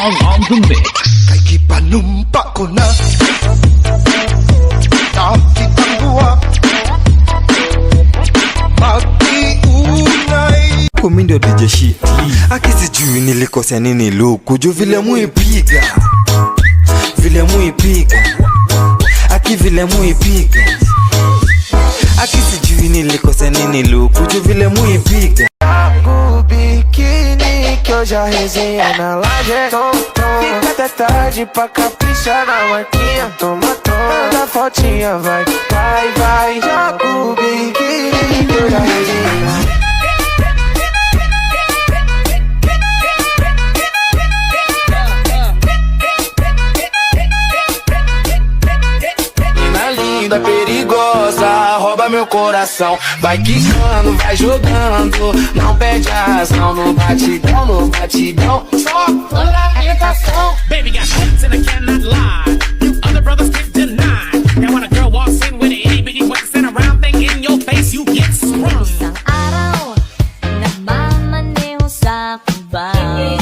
Song on the mix. Kay gipanumpa ko na nakitang buwa makiunay. Kumindo DJ Shiti akisijui nilikosea nini luku juu vile muipiga aki vile muipiga akisijui nilikosea nini luku juu vile muipiga. Biquíni que eu já resenha na laje. Fica até tarde pra caprichar na marquinha. Toma, da fotinha, vai, vai, vai. Joga o biquíni que eu já resenha. Linda, perigosa, rouba meu coração. Vai quicando, vai jogando, não perde a ação. No batidão, só orientação. Baby got hits and I cannot lie. You other brothers can't deny. Now when a girl walks in with an itty bitty waist and a round thing in your face, you get sprung. Isang araw, nagmamaneho sa kubang.